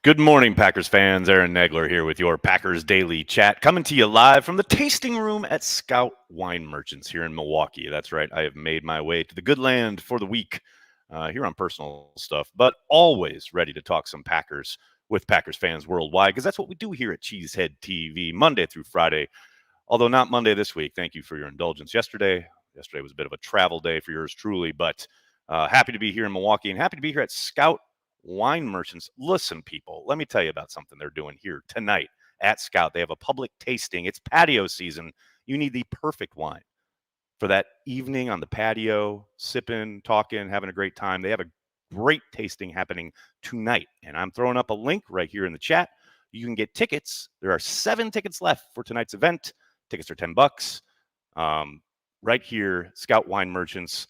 Good morning, Packers fans. Aaron Negler here with your Packers Daily Chat, coming to you live from the tasting room at Scout Wine Merchants here in Milwaukee. That's right, I have made my way to the good land for the week here on personal stuff, but always ready to talk some Packers with Packers fans worldwide, because that's what we do here at Cheesehead TV, Monday through Friday, although not Monday this week. Thank you for your indulgence yesterday. Yesterday was a bit of a travel day for yours truly, but happy to be here in Milwaukee and happy to be here at Scout Wine Merchants. Listen, people, let me tell you about something they're doing here tonight at Scout. They have a public tasting. It's patio season. You need the perfect wine for that evening on the patio, sipping, talking, having a great time. They have a great tasting happening tonight, and I'm throwing up a link right here in the chat. You can get tickets. There are 7 tickets left for tonight's event. Tickets are $10. Right here, Scout Wine Merchants.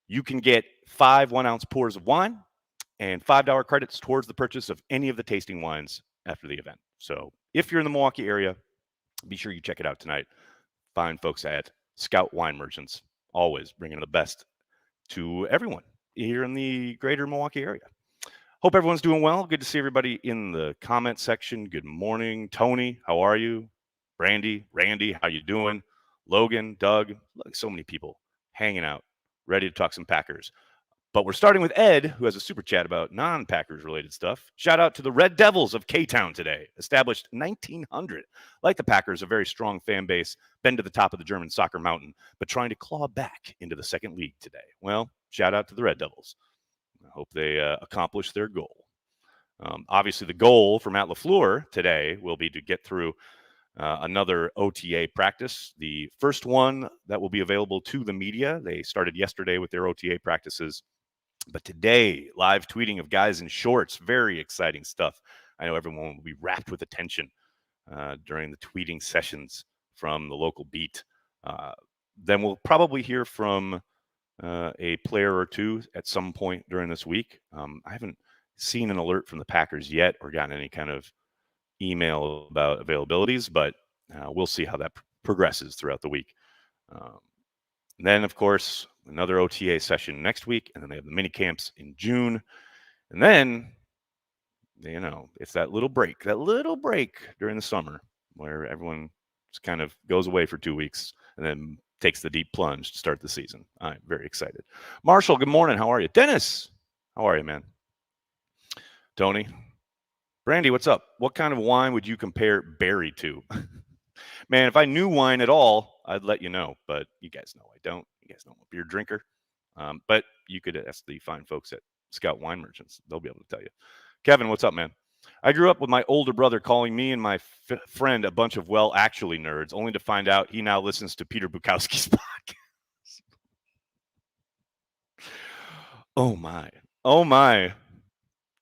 You can get 5 1-ounce pours of wine and $5 credits towards the purchase of any of the tasting wines after the event. So if you're in the Milwaukee area, be sure you check it out tonight. Fine folks at Scout Wine Merchants, always bringing the best to everyone here in the greater Milwaukee area. Hope everyone's doing well. Good to see everybody in the comment section. Good morning, Tony. How are you? Brandy, Randy, how you doing? Logan, Doug, look, so many people hanging out, ready to talk some Packers. But we're starting with Ed, who has a super chat about non-Packers related stuff. Shout out to the Red Devils of K-Town today, established 1900. Like the Packers, a very strong fan base, been to the top of the German soccer mountain, but trying to claw back into the second league today. Well, shout out to the Red Devils. I hope they accomplish their goal. Obviously, the goal for Matt LaFleur today will be to get through another OTA practice. The first one that will be available to the media. They started yesterday with their OTA practices. But today, live tweeting of guys in shorts, very exciting stuff. I know everyone will be wrapped with attention during the tweeting sessions from the local beat. Then we'll probably hear from a player or two at some point during this week. I haven't seen an alert from the Packers yet or gotten any kind of email about availabilities, but we'll see how that progresses throughout the week. Then, of course, another OTA session next week, and then they have the mini camps in June. And then, it's that little break during the summer where everyone just kind of goes away for 2 weeks and then takes the deep plunge to start the season. I'm very excited. Marshall, good morning. How are you? Dennis, how are you, man? Tony, Brandy, what's up? What kind of wine would you compare Berry to? Man, if I knew wine at all, I'd let you know. But you guys know I don't. You guys know I'm a beer drinker. But you could ask the fine folks at Scout Wine Merchants. They'll be able to tell you. Kevin, what's up, man? I grew up with my older brother calling me and my friend a bunch of actually nerds, only to find out he now listens to Peter Bukowski's podcast. Oh, my. Oh, my.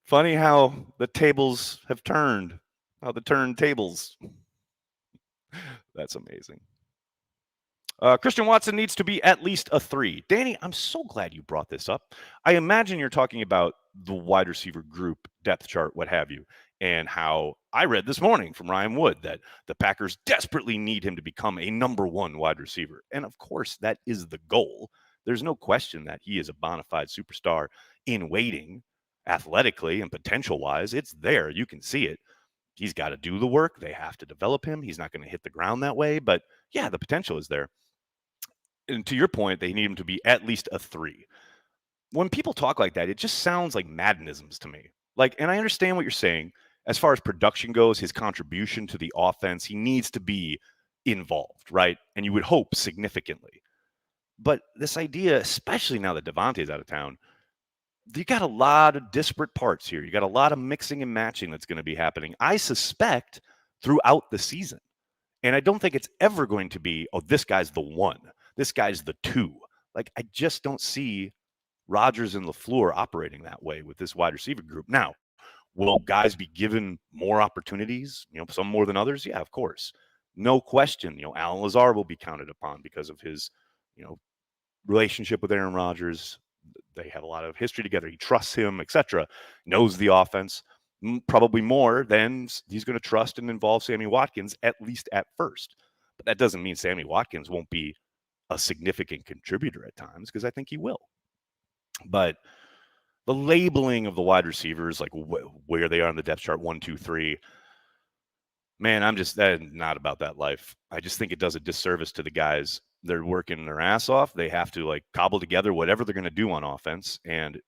Funny how the tables have turned, how the turntables. That's amazing. Christian Watson needs to be at least a 3. Danny, I'm so glad you brought this up. I imagine you're talking about the wide receiver group, depth chart, what have you, and how I read this morning from Ryan Wood that the Packers desperately need him to become a number 1 wide receiver. And of course, that is the goal. There's no question that he is a bona fide superstar in waiting, athletically and potential-wise. It's there. You can see it. He's got to do the work. They have to develop him. He's not going to hit the ground that way. But, yeah, the potential is there. And to your point, they need him to be at least a 3. When people talk like that, it just sounds like Maddenisms to me. And I understand what you're saying. As far as production goes, his contribution to the offense, he needs to be involved, right? And you would hope significantly. But this idea, especially now that Devontae's out of town, you got a lot of disparate parts here. You got a lot of mixing and matching that's going to be happening, I suspect, throughout the season. And I don't think it's ever going to be, oh, this guy's the 1. This guy's the 2. I just don't see Rodgers and LaFleur operating that way with this wide receiver group. Now, will guys be given more opportunities, some more than others? Yeah, of course. No question. Alan Lazard will be counted upon because of his, relationship with Aaron Rodgers. They have a lot of history together. He trusts him, etc. Knows the offense probably more than he's going to trust and involve Sammy Watkins, at least at first. But that doesn't mean Sammy Watkins won't be a significant contributor at times, because I think he will. But The labeling of the wide receivers, like where they are on the depth chart, 1, 2, 3. Man, I'm just not about that life. I just think it does a disservice to the guys. They're working their ass off. They have to like cobble together whatever they're going to do on offense. And,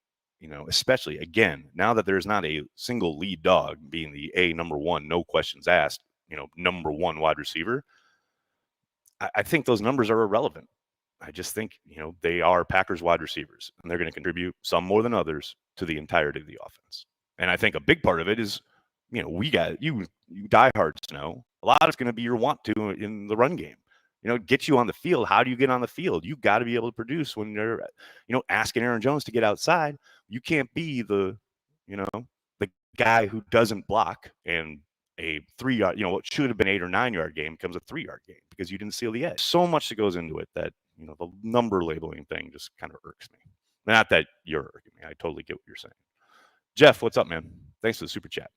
especially again, now that there's not a single lead dog being the number one, no questions asked, number one wide receiver, I think those numbers are irrelevant. I just think, they are Packers wide receivers, and they're going to contribute some more than others to the entirety of the offense. And I think a big part of it is, we got you diehards know a lot is going to be your want to in the run game. Get you on the field. How do you get on the field? You got to be able to produce when you're, asking Aaron Jones to get outside. You can't be the guy who doesn't block and a 3-yard, what should have been 8 or 9-yard game becomes a 3-yard game because you didn't seal the edge. So much that goes into it that, the number labeling thing just kind of irks me. Not that you're irking me. I totally get what you're saying. Jeff, what's up, man? Thanks for the super chat.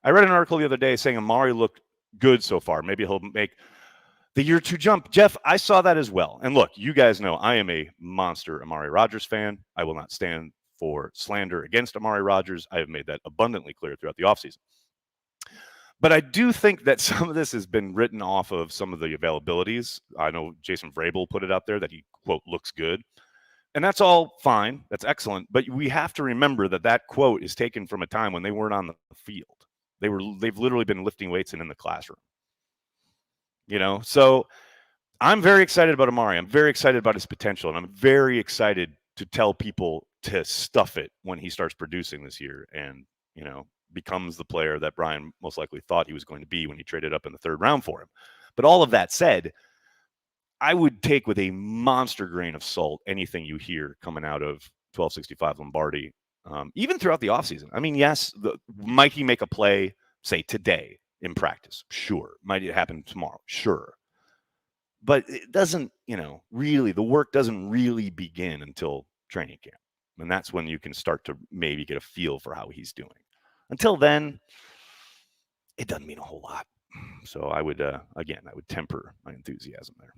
I read an article the other day saying Amari looked good so far. Maybe he'll make the year 2 jump. Jeff, I saw that as well. And look, you guys know I am a monster Amari Rodgers fan. I will not stand for slander against Amari Rodgers. I have made that abundantly clear throughout the offseason. But I do think that some of this has been written off of some of the availabilities. I know Jason Vrabel put it out there that he, quote, looks good. And that's all fine. That's excellent. But we have to remember that that quote is taken from a time when they weren't on the field. They've literally been lifting weights and in the classroom. So I'm very excited about Amari. I'm very excited about his potential. And I'm very excited to tell people to stuff it when he starts producing this year and, becomes the player that Brian most likely thought he was going to be when he traded up in the 3rd round for him. But all of that said, I would take with a monster grain of salt anything you hear coming out of 1265 Lombardi, even throughout the offseason. I mean, yes, might he make a play, say, today in practice? Sure. Might it happen tomorrow? Sure. But it doesn't, really, the work doesn't really begin until training camp. And that's when you can start to maybe get a feel for how he's doing. Until then, it doesn't mean a whole lot. So I would, again, I would temper my enthusiasm there.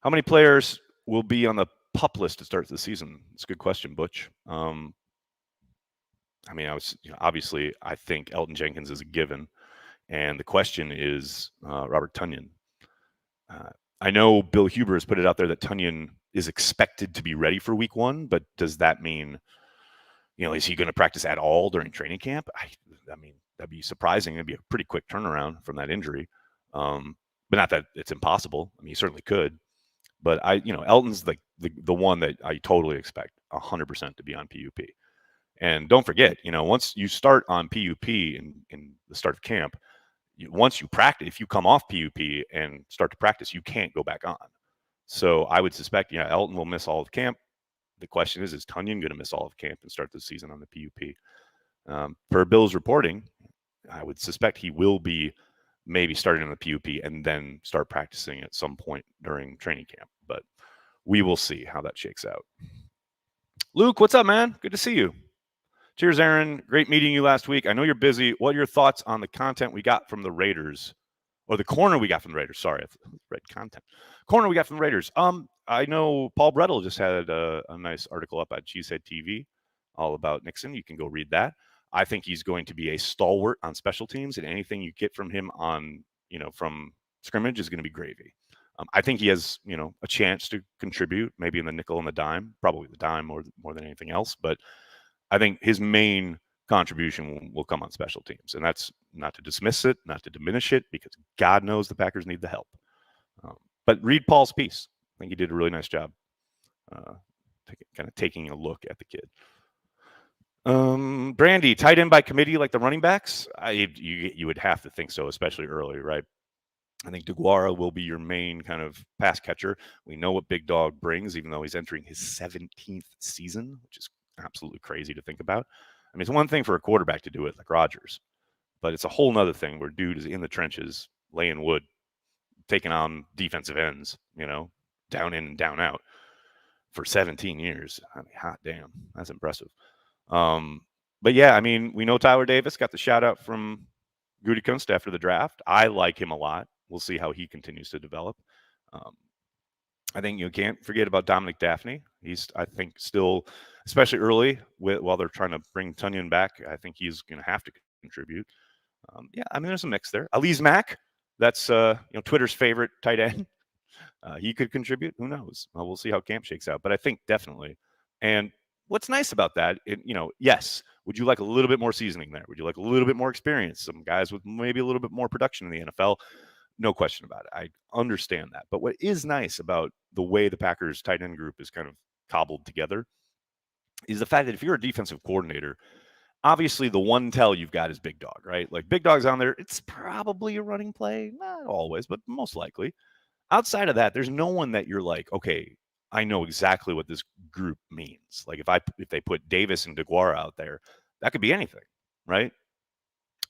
How many players will be on the PUP list to start the season? It's a good question, Butch. I mean, obviously, I think Elton Jenkins is a given. And the question is Robert Tonyan. I know Bill Huber has put it out there that Tonyan is expected to be ready for week 1, but does that mean, is he going to practice at all during training camp? I mean, that'd be surprising. It'd be a pretty quick turnaround from that injury. But not that it's impossible. I mean, he certainly could. But Elton's the one that I totally expect 100% to be on PUP. And don't forget, once you start on PUP in the start of camp, once you practice, if you come off PUP and start to practice, you can't go back on. So I would suspect, Elton will miss all of camp. The question is Tonyan going to miss all of camp and start the season on the PUP? Per Bill's reporting, I would suspect he will be maybe starting on the PUP and then start practicing at some point during training camp. But we will see how that shakes out. Luke, what's up, man? Good to see you. Cheers, Aaron. Great meeting you last week. I know you're busy. What are your thoughts on the content we got from the Raiders? Or the corner we got from the Raiders. Sorry, I read content. Corner we got from the Raiders. I know Paul Brettel just had a nice article up at Cheesehead TV all about Nixon. You can go read that. I think he's going to be a stalwart on special teams, and anything you get from him on, from scrimmage is going to be gravy. I think he has, a chance to contribute, maybe in the nickel and the dime, probably the dime more than anything else. But I think his main contribution will come on special teams. And that's not to dismiss it, not to diminish it, because God knows the Packers need the help. But read Paul's piece. I think he did a really nice job kind of taking a look at the kid. Brandy, tight end by committee like the running backs? You would have to think so, especially early, right? I think DeGuara will be your main kind of pass catcher. We know what Big Dog brings, even though he's entering his 17th season, which is absolutely crazy to think about. I mean, it's one thing for a quarterback to do it like Rodgers, but it's a whole nother thing where dude is in the trenches, laying wood, taking on defensive ends, down in and down out for 17 years. I mean, hot damn, that's impressive. But yeah, I mean, we know Tyler Davis got the shout out from Gutekunst after the draft. I like him a lot. We'll see how he continues to develop. I think you can't forget about Dominic Daphne. He's, I think, still, especially early while they're trying to bring Tunyon back. I think he's going to have to contribute. Yeah, I mean, there's a mix there. Alize Mack, that's Twitter's favorite tight end. He could contribute. Who knows? We'll see how camp shakes out. But I think definitely. And what's nice about that, yes, would you like a little bit more seasoning there? Would you like a little bit more experience? Some guys with maybe a little bit more production in the NFL? No question about it. I understand that. But what is nice about the way the Packers tight end group is kind of cobbled together is the fact that if you're a defensive coordinator, obviously the one tell you've got is Big Dog, right? Like Big Dog's on there. It's probably a running play. Not always, but most likely. Outside of that, there's no one that you're like, okay, I know exactly what this group means. Like if they put Davis and DeGuara out there, that could be anything, right?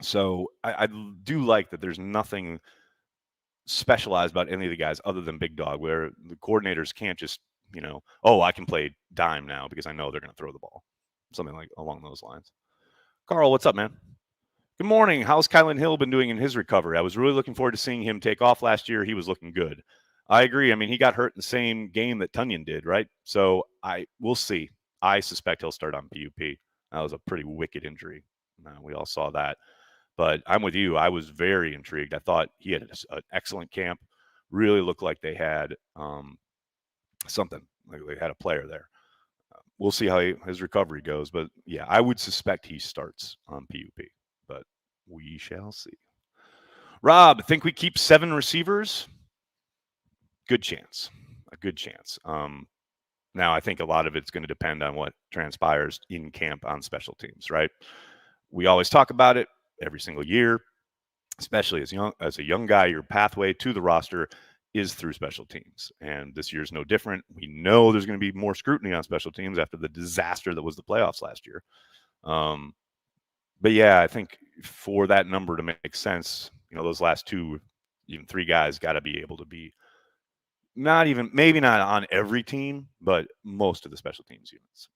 So I do like that there's nothing specialized about any of the guys other than Big Dog, where the coordinators can't just, oh, I can play dime now because I know they're going to throw the ball. Something like along those lines. Carl, what's up, man? Good morning. How's Kylan Hill been doing in his recovery? I was really looking forward to seeing him take off last year. He was looking good. I agree. I mean, he got hurt in the same game that Tunyon did, right? So we'll see. I suspect he'll start on PUP. That was a pretty wicked injury. We all saw that. But I'm with you. I was very intrigued. I thought he had an excellent camp. Really looked like they had something. Like they had a player there. We'll see how his recovery goes. But yeah, I would suspect he starts on PUP. But we shall see. Rob, think we keep 7 receivers? Good chance. A good chance. Now, I think a lot of it's going to depend on what transpires in camp on special teams, right? We always talk about it every single year, especially as a young guy. Your pathway to the roster is through special teams, and this year's no different. We know there's going to be more scrutiny on special teams after the disaster that was the playoffs last year. But yeah, I think for that number to make sense, those last 2, even 3 guys got to be able to be maybe not on every team, but most of the special teams units.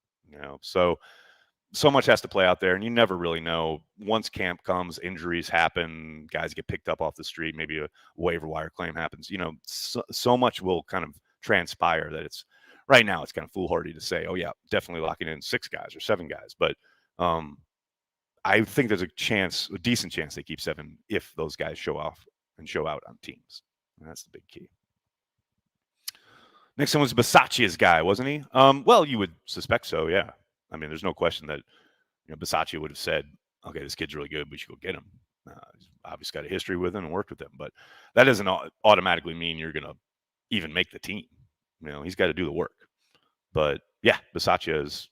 So much has to play out there, and you never really know. Once camp comes, injuries happen, guys get picked up off the street, maybe a waiver wire claim happens. So much will kind of transpire that right now it's kind of foolhardy to say, oh yeah, definitely locking in 6 guys or 7 guys. But I think there's a decent chance they keep 7 if those guys show out on teams. And that's the big key. Next one was Bisaccia's guy, wasn't he? Well, you would suspect so, yeah. I mean, there's no question that Bisaccia would have said, okay, this kid's really good, we should go get him. He's obviously got a history with him and worked with him, but that doesn't automatically mean you're going to even make the team. He's got to do the work. But yeah, Bisaccia is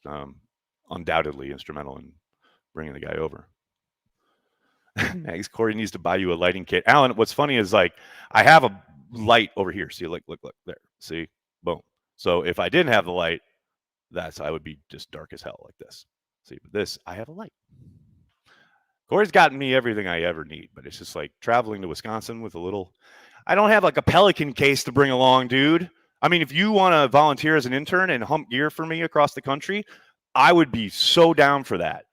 undoubtedly instrumental in bringing the guy over. Max, Corey needs to buy you a lighting kit. Alan, what's funny is I have a light over here. See, look there. See, boom. So if I didn't have the light, I would be just dark as hell like this. See, but this, I have a light. Corey's gotten me everything I ever need, but it's just like traveling to Wisconsin with I don't have like a Pelican case to bring along, dude. I mean, if you want to volunteer as an intern and hump gear for me across the country, I would be so down for that.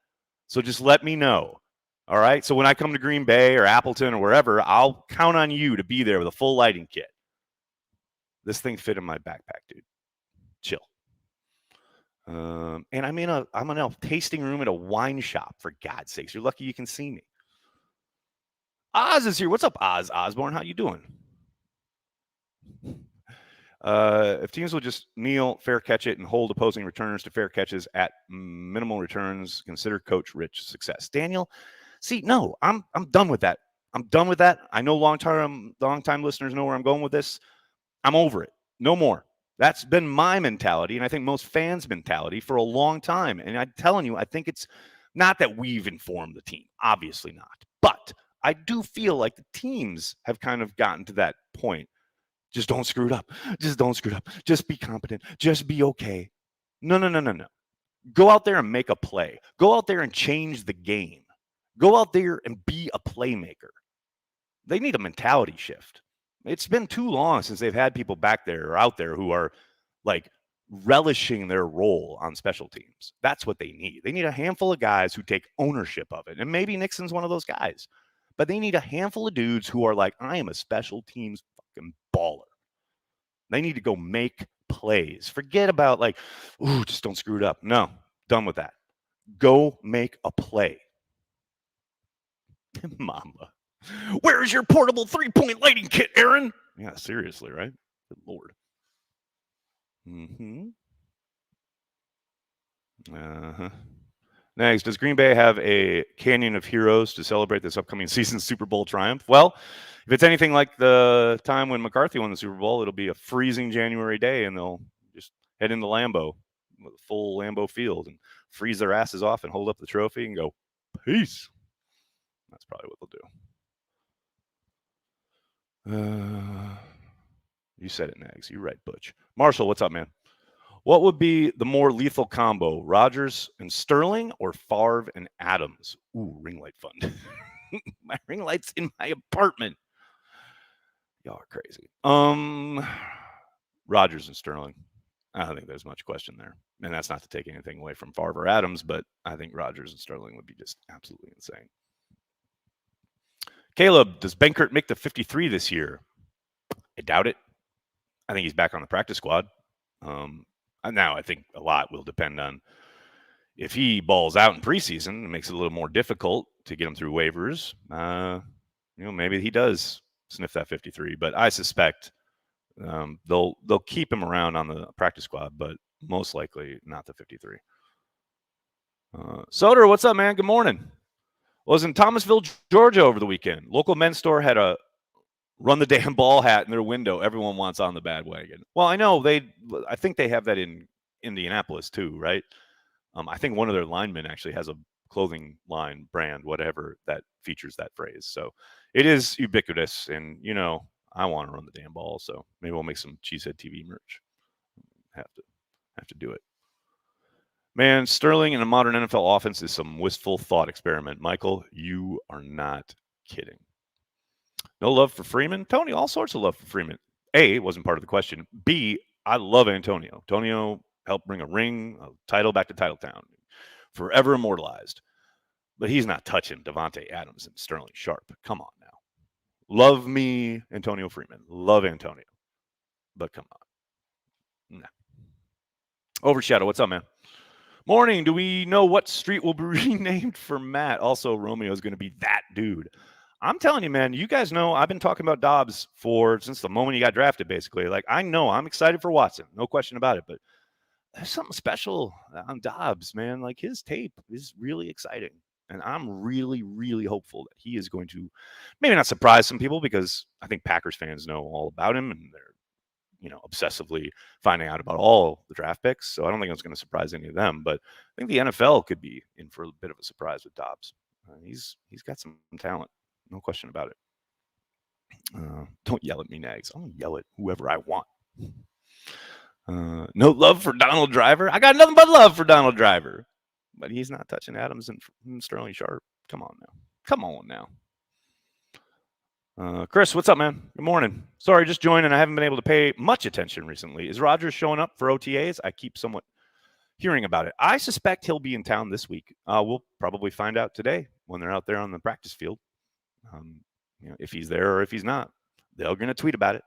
So just let me know. All right. So when I come to Green Bay or Appleton or wherever, I'll count on you to be there with a full lighting kit. This thing fit in my backpack, dude. Chill. And I'm in a tasting room at a wine shop, for God's sakes. You're lucky you can see me. Oz is here. What's up, Oz Osborne? How you doing? If teams will just kneel, fair catch it, and hold opposing returners to fair catches at minimal returns, consider Coach Rich success. Daniel, see, no, I'm done with that. I'm done with that. I know long-time listeners know where I'm going with this. I'm over it. No more. That's been my mentality, and I think most fans' mentality for a long time. And I'm telling you, I think it's not that we've informed the team. Obviously not. But I do feel like the teams have kind of gotten to that point. Just don't screw it up. Just don't screw it up. Just be competent. Just be okay. No. Go out there and make a play. Go out there and change the game. Go out there and be a playmaker. They need a mentality shift. It's been too long since they've had people back there or out there who are like relishing their role on special teams. That's what they need. They need a handful of guys who take ownership of it. And maybe Nixon's one of those guys. But they need a handful of dudes who are like, I am a special teams fucking baller. They need to go make plays. Forget about like, ooh, just don't screw it up. No, done with that. Go make a play. Mama. Where is your portable 3-point lighting kit, Aaron? Yeah, seriously, right? Good Lord. Mm-hmm. Uh-huh. Next, does Green Bay have a canyon of heroes to celebrate this upcoming season's Super Bowl triumph? Well, if it's anything like the time when McCarthy won the Super Bowl, it'll be a freezing January day, and they'll just head into Lambeau, with a full Lambeau field, and freeze their asses off and hold up the trophy and go, peace. That's probably what they'll do. You said it, Nags. You're right, Butch. Marshall, what's up, man? What would be the more lethal combo, Rodgers and Sterling or Favre and Adams? Ooh, ring light fund. My ring light's in my apartment. Y'all are crazy. Rodgers and Sterling. I don't think there's much question there. And that's not to take anything away from Favre or Adams, but I think Rodgers and Sterling would be just absolutely insane. Caleb, does Benkert make the 53 this year? I doubt it. I think he's back on the practice squad. Now, I think a lot will depend on if he balls out in preseason. It makes it a little more difficult to get him through waivers. Maybe he does sniff that 53, but I suspect they'll keep him around on the practice squad, but most likely not the 53. Soder, what's up, man? Good morning. Was in Thomasville, Georgia over the weekend. Local men's store had a run the damn ball hat in their window. Everyone wants on the bandwagon. Well, I think they have that in Indianapolis too, right? I think one of their linemen actually has a clothing line brand, whatever, that features that phrase. So it is ubiquitous, and I want to run the damn ball. So maybe we'll make some Cheesehead TV merch. Have to do it. Man, Sterling in a modern NFL offense is some wistful thought experiment. Michael, you are not kidding. No love for Freeman? Tony, all sorts of love for Freeman. A, wasn't part of the question. B, I love Antonio. Antonio helped bring a title back to Titletown. Forever immortalized. But he's not touching Devontae Adams and Sterling Sharp. Come on now. Love me, Antonio Freeman. Love Antonio. But come on. Nah. Overshadow, what's up, man? Morning. Do we know what street will be renamed for Matt? Also, Romeo is going to be that dude. I'm telling you, man, you guys know I've been talking about Dobbs since the moment he got drafted, basically. Like, I know I'm excited for Watson. No question about it. But there's something special on Dobbs, man. Like, his tape is really exciting. And I'm really, really hopeful that he is going to maybe not surprise some people, because I think Packers fans know all about him and they're, obsessively finding out about all the draft picks. So I don't think it's going to surprise any of them. But I think the NFL could be in for a bit of a surprise with Dobbs. He's got some talent. No question about it. Don't yell at me, Nags. I'm going to yell at whoever I want. No love for Donald Driver. I got nothing but love for Donald Driver. But he's not touching Adams and Sterling Sharp. Come on now. Chris, what's up, man? Good morning. Sorry, just joined, and I haven't been able to pay much attention recently. Is Rodgers showing up for OTAs? I keep somewhat hearing about it. I suspect he'll be in town this week. We'll probably find out today when they're out there on the practice field. If he's there or if he's not. They're going to tweet about it.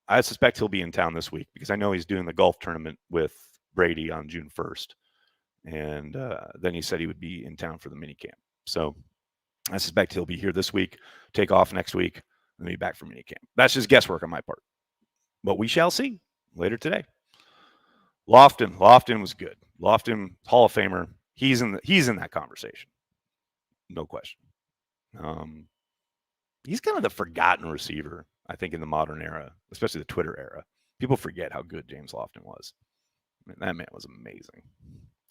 I suspect he'll be in town this week because I know he's doing the golf tournament with Brady on June 1st. And then he said he would be in town for the mini camp. So I suspect he'll be here this week, take off next week, and be back for mini camp. That's just guesswork on my part. But we shall see later today. Lofton was good. Lofton, Hall of Famer. He's in that conversation. No question. He's kind of the forgotten receiver, I think, in the modern era, especially the Twitter era. People forget how good James Lofton was. I mean, that man was amazing.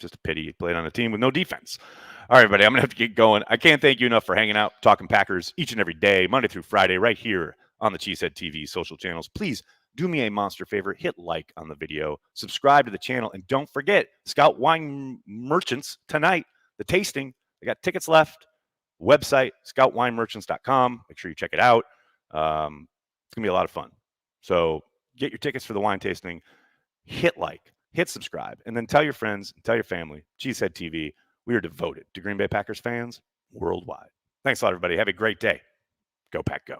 Just a pity he played on a team with no defense. All right, everybody, I'm going to have to get going. I can't thank you enough for hanging out, talking Packers each and every day, Monday through Friday, right here on the Cheesehead TV social channels. Please do me a monster favor. Hit like on the video. Subscribe to the channel. And don't forget, Scout Wine Merchants tonight, the tasting. They got tickets left. Website, scoutwinemerchants.com. Make sure you check it out. It's going to be a lot of fun. So get your tickets for the wine tasting. Hit like. Hit subscribe, and then tell your friends, tell your family. Cheesehead TV, we are devoted to Green Bay Packers fans worldwide. Thanks a lot, everybody. Have a great day. Go Pack, go.